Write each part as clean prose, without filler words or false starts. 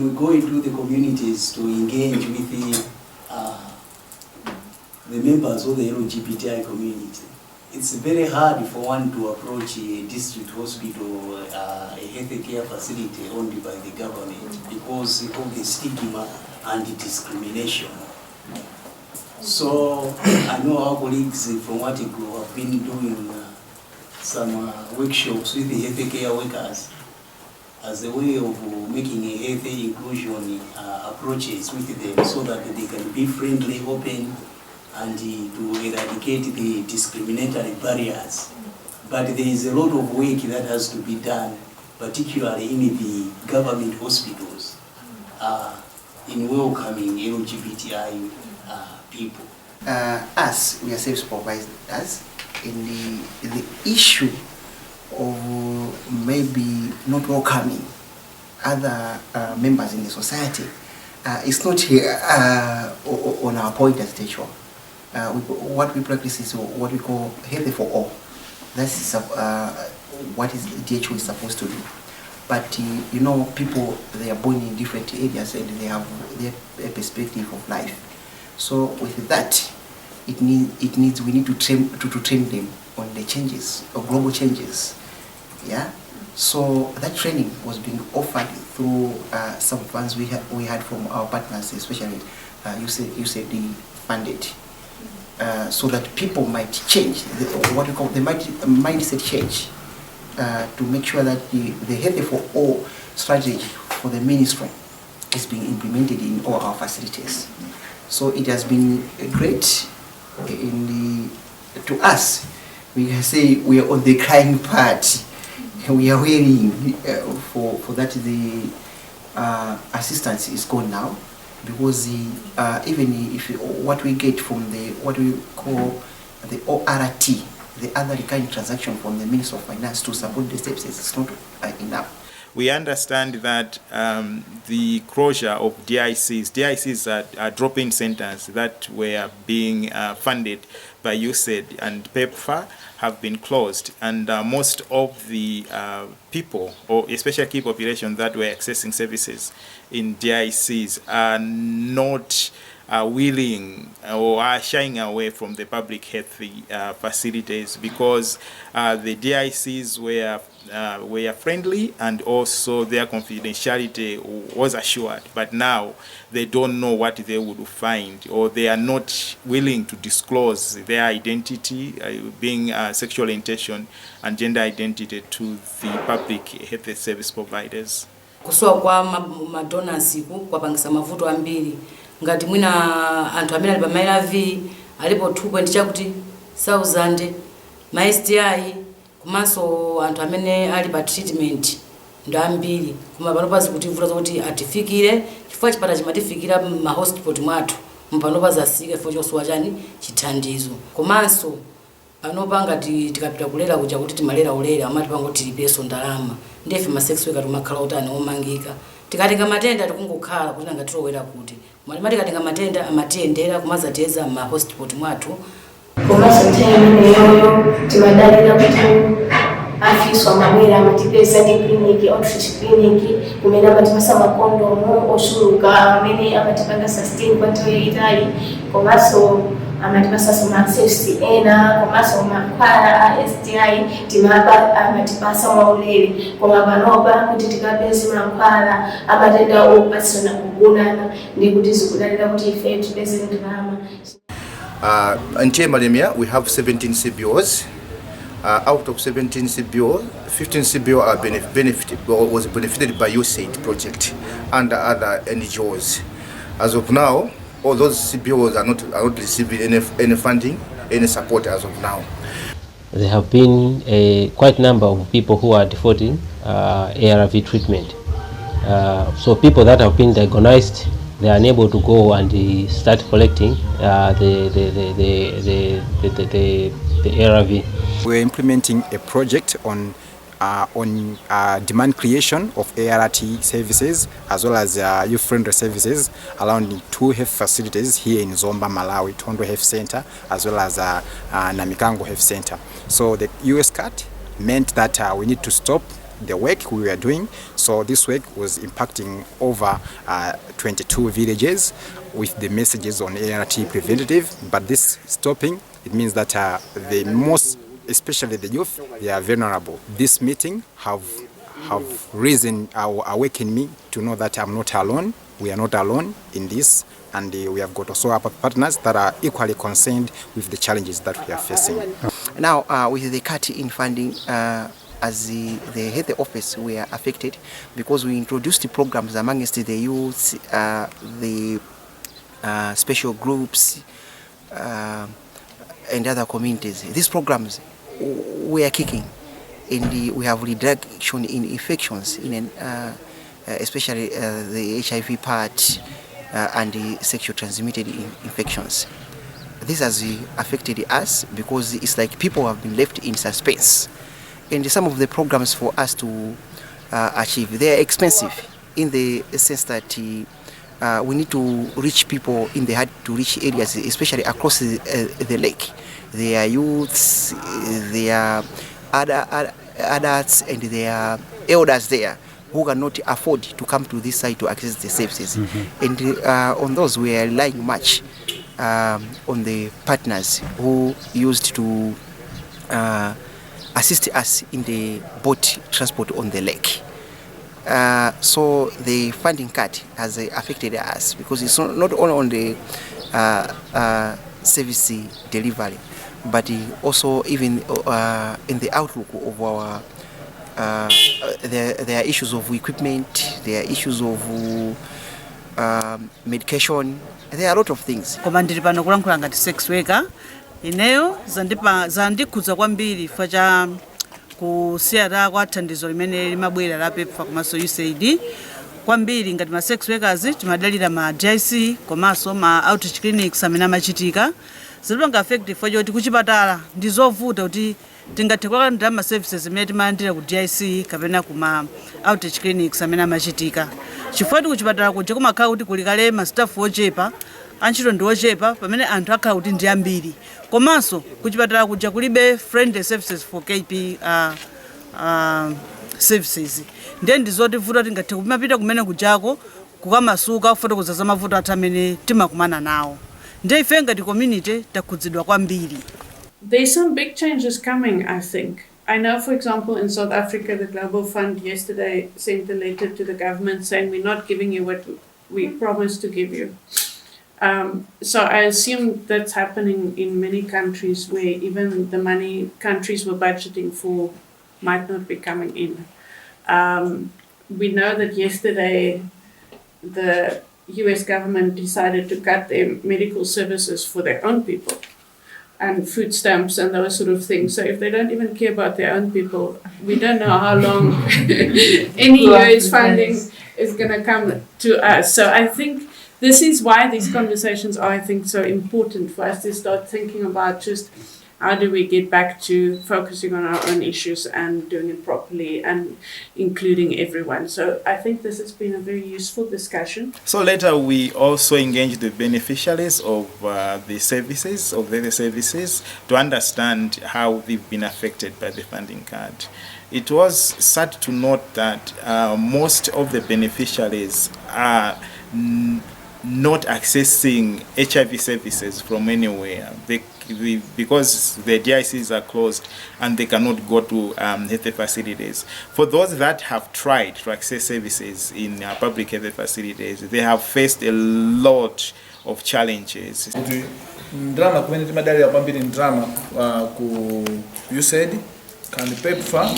We go into the communities to engage with the members of the LGBTI community. It's very hard for one to approach a district hospital, a health care facility owned by the government because of the stigma and discrimination. So I know our colleagues from Watigo have been doing some workshops with the health care workers as a way of making a healthy inclusion approaches with them so that they can be friendly, open, and to eradicate the discriminatory barriers. But there is a lot of work that has to be done, particularly in the government hospitals, in welcoming LGBTI people. Us, we are self-supervised in the issue of maybe not welcoming other members in the society. It's not here on our point as teacher. What we practice is what we call health for all. That's what is DHO is supposed to do. But you know, people, they are born in different areas and they have their perspective of life. So with that, we need to train them on the changes, or global changes. Yeah. So that training was being offered through some funds we had from our partners, especially USAID funded. So that people might change, what we call the mindset change, to make sure that the health for all strategy for the ministry is being implemented in all our facilities. So it has been great to us. We can say we are on the crying part. We are waiting for that the assistance is gone now. Because even if what we get from what we call the ORT, the other recurring transaction from the Minister of Finance to support the steps, is not enough. We understand that the closure of DICs are drop-in centers that were being funded by USAID and PEPFAR have been closed, and most of the people, or especially key population that were accessing services in DICs, are not willing or are shying away from the public health facilities because the DICs were friendly and also their confidentiality was assured, but now they don't know what they would find, or they are not willing to disclose their identity, being sexual orientation and gender identity, to the public health service providers. Kuswa kwa madonors kwa pangisa mavuto ambiri ngati mwina anthu amene ali pa Malawi alipo 2 chakuti 1000 ma STI kumaso anthu amene ali pa treatment ndo ambiri kuma panopa zikuti vuto zokuti atifikire chifukwa chipata chimatifikira ma hospital mwathu mpanopa zasika chifukwa chosowa chani chithandizo komanso panopa ngati tikapita kulera kuja kuti timalera ulere amati pangoti tilipeso ndalama ndefe ma sex worker tumakhala utani omangika tikatenga matenda tikungokhala kuti angatirowera kuti mali tikatenga matenda amatiyendera kumazateza ma hospital mwathu komanso nthawi yoyo timadalira kuti afiswa mabwera amatipeza ndi clinic, outreach clinic, kumene amatipasa makondomu ochuluka amene amatipanga sustain kwa nthawi yayitali, komanso amatipasa ma access ena, komanso mankhwala a STI timapa amatipasa mwaulere, koma panopa kuti tikapeze mankhwala amatenda opatsidwa kugunana ndi kuti zikudalira kuti ife tipeze ndalama. In Malawi, we have 17 CBOs. Out of 17 CBO, 15 CBO are benefited by USAID project and other NGOs. As of now, all those CBOs are not receiving any funding, any support as of now. There have been a quite number of people who are defaulting ARV treatment. So people that have been diagnosed, they are unable to go and start collecting the ARV. We're implementing a project on demand creation of ART services as well as youth-friendly services around 2 health facilities here in Zomba, Malawi, Tondo Health Center as well as Namikango Health Center. So the US cut meant that we need to stop the work we were doing. So this work was impacting over 22 villages with the messages on ART preventative, but this stopping, it means that the most, especially the youth, they are vulnerable. This meeting have risen or awakened me to know that I'm not alone. We are not alone in this, and we have got also our partners that are equally concerned with the challenges that we are facing. Now, with the cut in funding, as the health office, we are affected because we introduced the programs amongst the youth, the special groups, and other communities. These programs we are kicking, and we have reduction in infections, especially the HIV part and the sexual transmitted infections. This has affected us because it's like people have been left in suspense. And some of the programs for us to achieve, they are expensive in the sense that we need to reach people in the hard to reach areas, especially across the lake. There are youths, there are adults, and there are elders there who cannot afford to come to this site to access the services. And on those, we are relying much on the partners who used to assist us in the boat transport on the lake. So the funding cut has affected us because it's not only on the service delivery, but also even in the outlook of our there are issues of equipment, there are issues of medication, there are a lot of things. Koma ndili pano kulankhula ngati sex worker ineyo zandikhuza kwambiri chifukwa cha kusiyana kwa thandizo limene limabwera la PEPFAR komanso USAID. Kwambiri ngati ma sex workers timadalira ma DIC komanso ma outreach clinics amene amachitika. Zilipanga affect chifukwa choti kuchipatala ndizovuta kuti tingathe kulandira ma services amene timalandira ku DIC kapena kuma outreach clinics amene amachitika. Chifukwa kuchipatala kuja kumakhala kuti kuli kale ma staff ochepa, antchito ndi ochepa pamene anthu akhala kuti ndi ambiri. Komanso kuchipatala kuja kulibe friendly services for KP services. Ndiye ndizotivuta tingathe kumapita kumene kujako kukamasuka kufotokoza za mavuto athu amene timakumana nawo. Ndiye ife ngati community takhudzidwa kwambiri. There's some big changes coming, I think. I know, for example, in South Africa, the Global Fund yesterday sent a letter to the government saying we're not giving you what we promised to give you. So I assume that's happening in many countries where even the money countries were budgeting for might not be coming in. We know that yesterday the US government decided to cut their medical services for their own people and food stamps and those sort of things. So if they don't even care about their own people, we don't know how long any US funding is going to come to us. So I think this is why these conversations are, I think, so important for us to start thinking about just how do we get back to focusing on our own issues and doing it properly and including everyone. So I think this has been a very useful discussion. So later we also engaged the beneficiaries of the services, of the services, to understand how they've been affected by the funding cut. It was sad to note that most of the beneficiaries are not accessing HIV services from anywhere. Because the DICs are closed and they cannot go to health facilities. For those that have tried to access services in public health facilities, they have faced a lot of challenges. Drama community madali yapambiri drama ku USAID kandi PEPFAR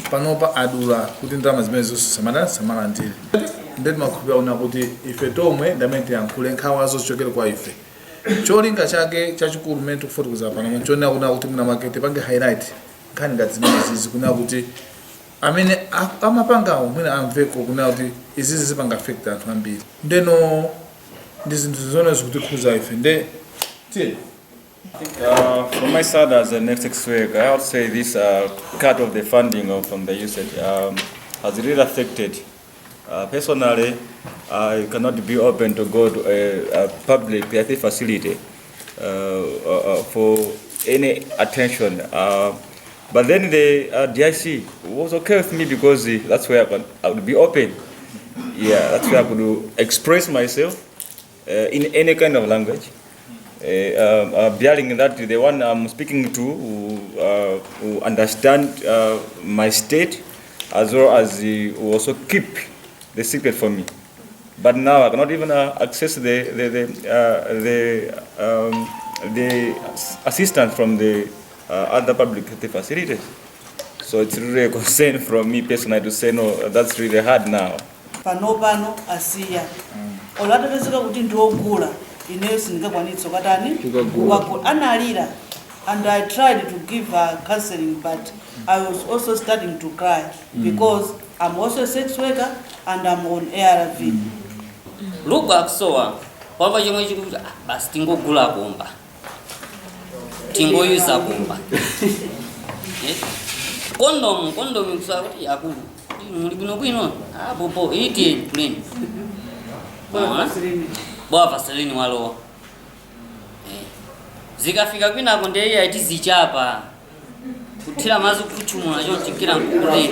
panopa adula kuti drama zimene samala ndili. Ndeti makupia una kuti ife tomwe ndamete yankhule nkhawa zochokera kwa ife. Cholinga chake chachikulu mene tikufotokoza pano mchona kuna kuti muna market pange highlight nkhani ngati zimene zizi kuna kuti amene amapangawo mwina amveko kuna kuti izizi zipanga affect anthu ambiri. Ndeno ndi zinthu zone zikutikhuza ife nde tiye. From my side as a next week, I would say this cut of the funding from the USAID has really affected. Personally, I cannot be open to go to a public health facility for any attention. But then the DIC was okay with me because that's where I would be open. Yeah, that's where I could express myself in any kind of language. Bearing that the one I'm speaking to who understand my state, as well as who also keep the secret for me. But now I cannot even access the assistance from the other public facilities. So it's really a concern from me personally to say no. That's really hard now. Pano asiya. Olata pezeka kuti ndiogula ineyo sindingakwanitsa katani kugula analira, and I tried to give her counseling, but I was also starting to cry because I'm also a sex worker and I'm on ARV. Lugu akusowa pamva chomwe chikuti basi tingogula bomba tingoyuza bomba kondom kusaka kuti akulu muli bwino popo iti plain bwa vaseline walowa zikafika kwinako ndeye aiti zichapa kuthira mazi kuchumula chonchikira mkuleni.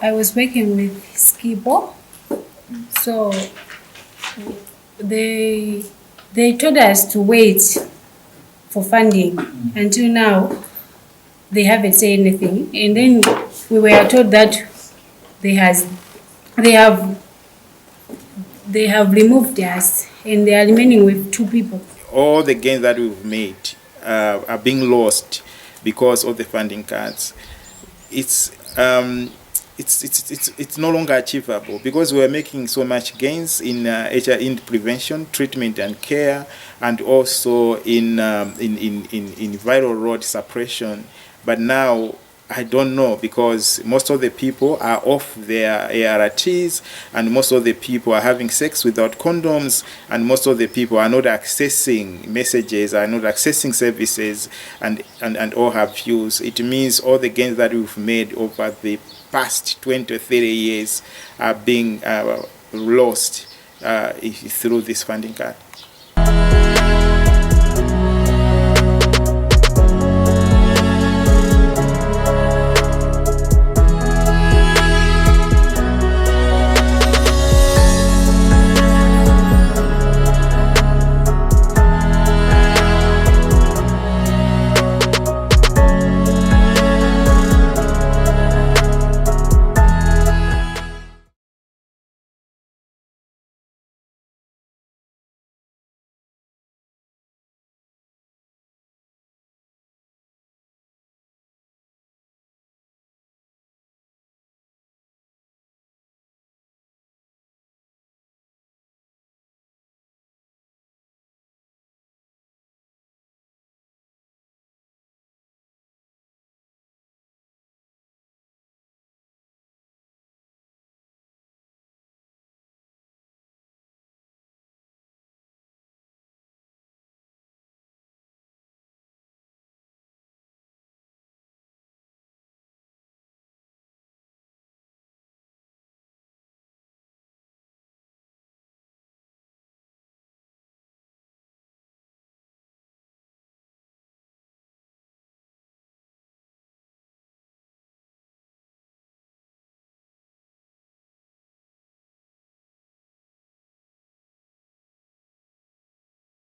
I was working with Skibo, so they told us to wait for funding. Until now, they haven't said anything. And then we were told that they have removed us, and they are remaining with 2 people. All the gains that we've made are being lost because of the funding cuts. It's no longer achievable because we are making so much gains in HIV prevention, treatment and care, and also in viral load suppression. But now I don't know, because most of the people are off their ARTs, and most of the people are having sex without condoms, and most of the people are not accessing messages, are not accessing services, and all have views. It means all the gains that we've made over the past 20 or 30 years are being lost through this funding cut.